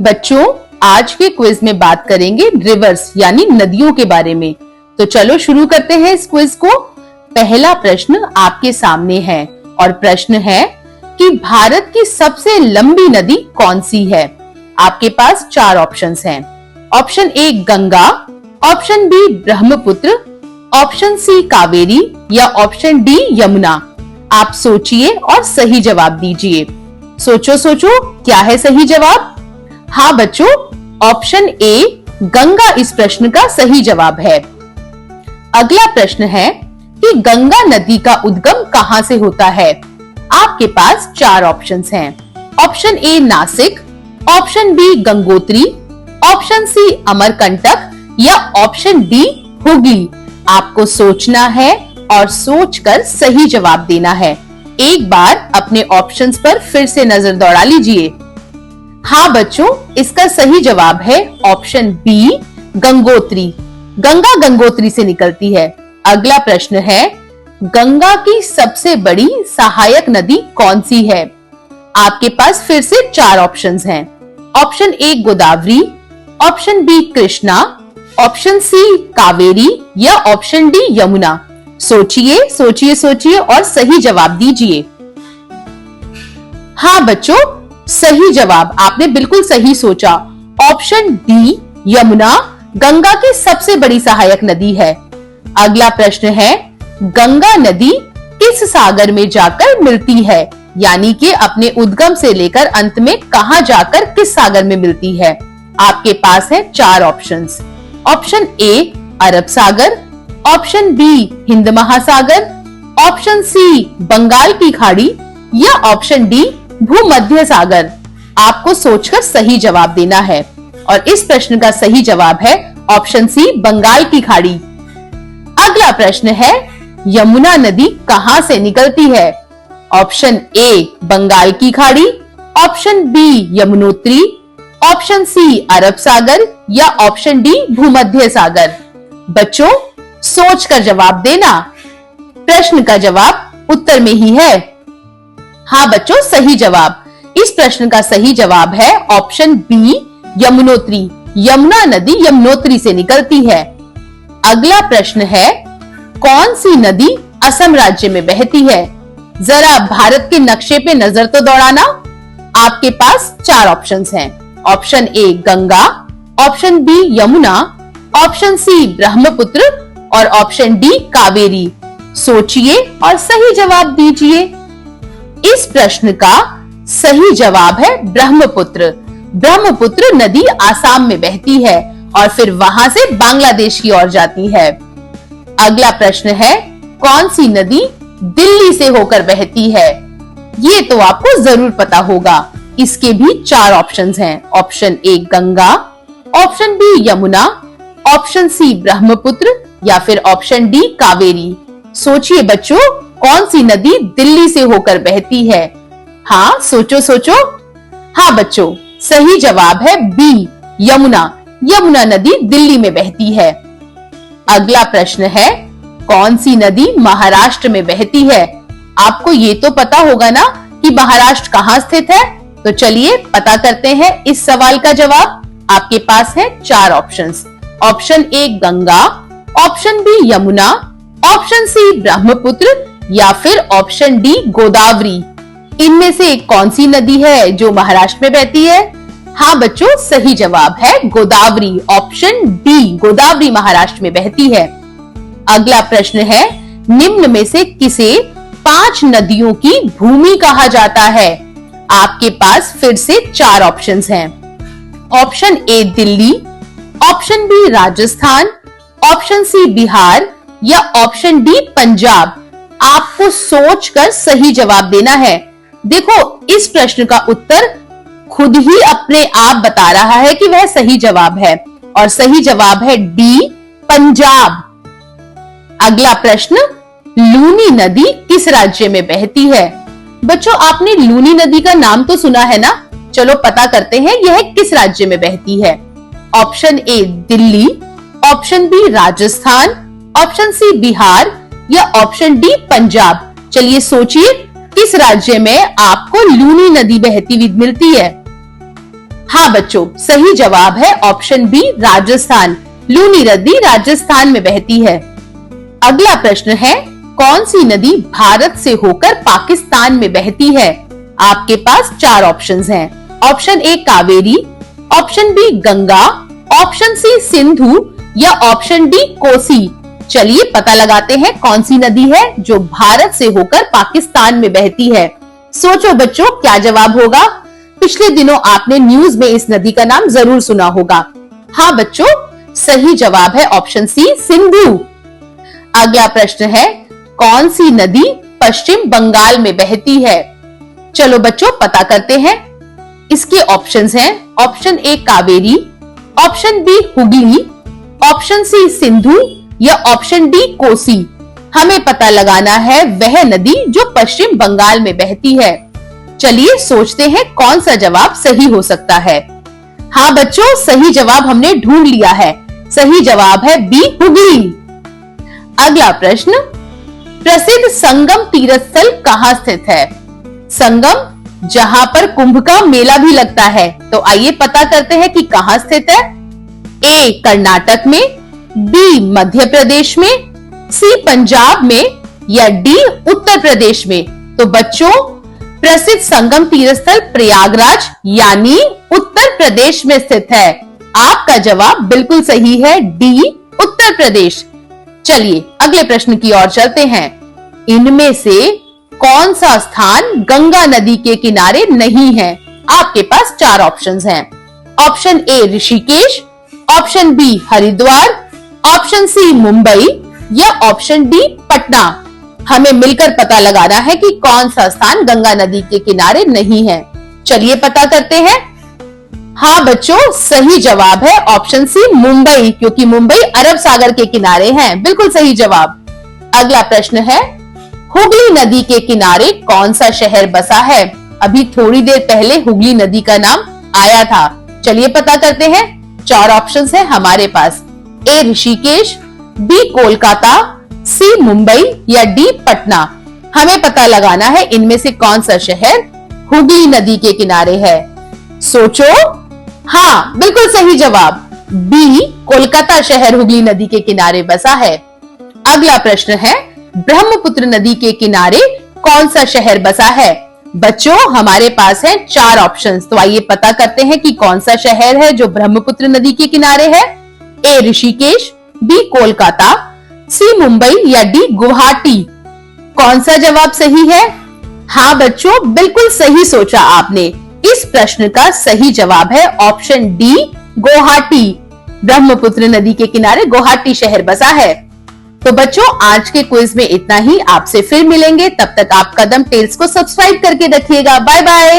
बच्चों, आज के क्विज में बात करेंगे रिवर्स यानी नदियों के बारे में। तो चलो शुरू करते हैं इस क्विज को। पहला प्रश्न आपके सामने है और प्रश्न है कि भारत की सबसे लंबी नदी कौन सी है। आपके पास 4 ऑप्शंस हैं। Option A Ganga, option B Brahmaputra, option C Kaveri या ऑप्शन डी यमुना। आप सोचिए और सही जवाब दीजिए। सोचो सोचो, क्या है सही जवाब? हाँ बच्चों, ऑप्शन ए गंगा इस प्रश्न का सही जवाब है। अगला प्रश्न है कि गंगा नदी का उद्गम कहां से होता है। आपके पास 4 ऑप्शंस हैं। Option A Nashik, option B Gangotri, option C Amarkantak या ऑप्शन डी हुगली। आपको सोचना है और सोचकर सही जवाब देना है। एक बार अपने ऑप्शंस पर फिर से नजर दौड़ा लीजिए। हाँ बच्चों, इसका सही जवाब है ऑप्शन बी गंगोत्री। गंगा गंगोत्री से निकलती है। अगला प्रश्न है, गंगा की सबसे बड़ी सहायक नदी कौन सी है। आपके पास फिर से 4 ऑप्शंस हैं। Option A Godavari, option B Krishna, option C Kaveri या ऑप्शन डी यमुना। सोचिए सोचिए सोचिए और सही जवाब दीजिए। हाँ बच्चों, सही जवाब, आपने बिल्कुल सही सोचा। ऑप्शन डी यमुना गंगा की सबसे बड़ी सहायक नदी है। अगला प्रश्न है, गंगा नदी किस सागर में जाकर मिलती है, यानी कि अपने उद्गम से लेकर अंत में कहां जाकर किस सागर में मिलती है। आपके पास है 4 options. Option A Arab Sagar, option B Hind Mahasagar, option सी बंगाल की खाड़ी या ऑप्शन डी भूमध्य सागर। आपको सोचकर सही जवाब देना है और इस प्रश्न का सही जवाब है ऑप्शन सी बंगाल की खाड़ी। अगला प्रश्न है, यमुना नदी कहां से निकलती है। ऑप्शन ए बंगाल की खाड़ी, option B Yamunotri, option C अरब सागर या ऑप्शन डी भूमध्य सागर। बच्चों, सोचकर जवाब देना। प्रश्न का जवाब उत्तर में ही है। हाँ बच्चों, सही जवाब। इस प्रश्न का सही जवाब है ऑप्शन बी यमुनोत्री। यमुना नदी यमुनोत्री से निकलती है। अगला प्रश्न है, कौन सी नदी असम राज्य में बहती है। जरा भारत के नक्शे पे नजर तो दौड़ाना। आपके पास 4 ऑप्शंस हैं। Option A Ganga, option B Yamuna, option C Brahmaputra और ऑप्शन डी कावेरी। सोचिए और सही जवाब दीजिए। इस प्रश्न का सही जवाब है ब्रह्मपुत्र। ब्रह्मपुत्र नदी आसाम में बहती है और फिर वहां से बांग्लादेश की ओर जाती है। अगला प्रश्न है, कौन सी नदी दिल्ली से होकर बहती है। ये तो आपको जरूर पता होगा। इसके भी 4 ऑप्शंस हैं। Option A Ganga, option B Yamuna, option C Brahmaputra या फिर ऑप्शन डी कावेरी। सोचिए बच्चों, कौन सी नदी दिल्ली से होकर बहती है। हाँ सोचो सोचो। हाँ बच्चों, सही जवाब है बी यमुना। यमुना नदी दिल्ली में बहती है। अगला प्रश्न है, कौन सी नदी महाराष्ट्र में बहती है। आपको ये तो पता होगा ना कि महाराष्ट्र कहाँ स्थित है। तो चलिए पता करते हैं इस सवाल का जवाब। आपके पास है 4 options. Option A Ganga, option B Yamuna, option C Brahmaputra या फिर ऑप्शन डी गोदावरी। इनमें से कौन सी नदी है जो महाराष्ट्र में बहती है। हाँ बच्चों, सही जवाब है गोदावरी। ऑप्शन डी गोदावरी महाराष्ट्र में बहती है। अगला प्रश्न है, निम्न में से किसे 5 नदियों की भूमि कहा जाता है। आपके पास फिर से 4 ऑप्शंस हैं। Option A Delhi, option B Rajasthan, option C Bihar या ऑप्शन डी पंजाब। आपको सोचकर सही जवाब देना है। देखो, इस प्रश्न का उत्तर खुद ही अपने आप बता रहा है कि वह सही जवाब है और सही जवाब है डी पंजाब। अगला प्रश्न, लूनी नदी किस राज्य में बहती है। बच्चों, आपने लूनी नदी का नाम तो सुना है ना। चलो पता करते हैं यह किस राज्य में बहती है। Option A Delhi, option B Rajasthan, option C Bihar या ऑप्शन डी पंजाब। चलिए सोचिए, किस राज्य में आपको लूनी नदी बहती हुई मिलती है। हाँ बच्चों, सही जवाब है ऑप्शन बी राजस्थान। लूनी नदी राजस्थान में बहती है। अगला प्रश्न है, कौन सी नदी भारत से होकर पाकिस्तान में बहती है? आपके पास 4 ऑप्शंस हैं। Option A Kaveri, option B Ganga, option C Sindhu या ऑप्शन डी कोसी। चलिए पता लगाते हैं कौन सी नदी है जो भारत से होकर पाकिस्तान में बहती है। सोचो बच्चों, क्या जवाब होगा? पिछले दिनों आपने न्यूज में इस नदी का नाम जरूर सुना होगा। हाँ बच्चों, सही जवाब है ऑप्शन सी सिंधु। अगला प्रश्न है, कौन सी नदी पश्चिम बंगाल में बहती है? चलो बच्चों पता करते हैं। इसके ऑप्शंस हैं option A Kaveri, option B Hooghly, option C Sindhu या ऑप्शन डी कोसी। हमें पता लगाना है वह नदी जो पश्चिम बंगाल में बहती है। चलिए सोचते हैं कौन सा जवाब सही हो सकता है। हाँ बच्चों, सही जवाब हमने ढूंढ लिया है। सही जवाब है बी हुगली। अगला प्रश्न, प्रसिद्ध संगम तीर्थ स्थल कहाँ स्थित है? संगम जहां पर कुंभ का मेला भी लगता है, तो आइए पता करते हैं कि कहां स्थित है। ए कर्नाटक में, बी मध्य प्रदेश में, सी पंजाब में या डी उत्तर प्रदेश में। तो बच्चों, प्रसिद्ध संगम तीर्थ स्थल प्रयागराज यानी उत्तर प्रदेश में स्थित है। आपका जवाब बिल्कुल सही है, डी उत्तर प्रदेश। चलिए अगले प्रश्न की ओर चलते हैं। इनमें से कौन सा स्थान गंगा नदी के किनारे नहीं है? आपके पास 4 ऑप्शंस हैं। Option A Rishikesh, option B Haridwar, option C Mumbai या ऑप्शन डी पटना। हमें मिलकर पता लगाना है कि कौन सा स्थान गंगा नदी के किनारे नहीं है। चलिए पता करते हैं। हाँ बच्चों, सही जवाब है ऑप्शन सी मुंबई, क्योंकि मुंबई अरब सागर के किनारे है। बिल्कुल सही जवाब। अगला प्रश्न है, हुगली नदी के किनारे कौन सा शहर बसा है? अभी थोड़ी देर पहले हुगली नदी का नाम आया था। चलिए पता करते हैं। 4 ऑप्शंस हैं हमारे पास। ए ऋषिकेश, बी कोलकाता, सी मुंबई या डी पटना। हमें पता लगाना है इनमें से कौन सा शहर हुगली नदी के किनारे है। सोचो। हाँ बिल्कुल सही जवाब, बी कोलकाता शहर हुगली नदी के किनारे बसा है। अगला प्रश्न है, ब्रह्मपुत्र नदी के किनारे कौन सा शहर बसा है? बच्चों हमारे पास है 4 ऑप्शंस, तो आइए पता करते हैं कि कौन सा शहर है जो ब्रह्मपुत्र नदी के किनारे है। ए ऋषिकेश, बी कोलकाता, सी मुंबई या डी गुवाहाटी। कौन सा जवाब सही है? हाँ बच्चों, बिल्कुल सही सोचा आपने। इस प्रश्न का सही जवाब है ऑप्शन डी गुवाहाटी। ब्रह्मपुत्र नदी के किनारे गुवाहाटी शहर बसा है। तो बच्चों आज के क्विज में इतना ही। आपसे फिर मिलेंगे, तब तक आप कदम टेल्स को सब्सक्राइब करके रखिएगा। Bye bye.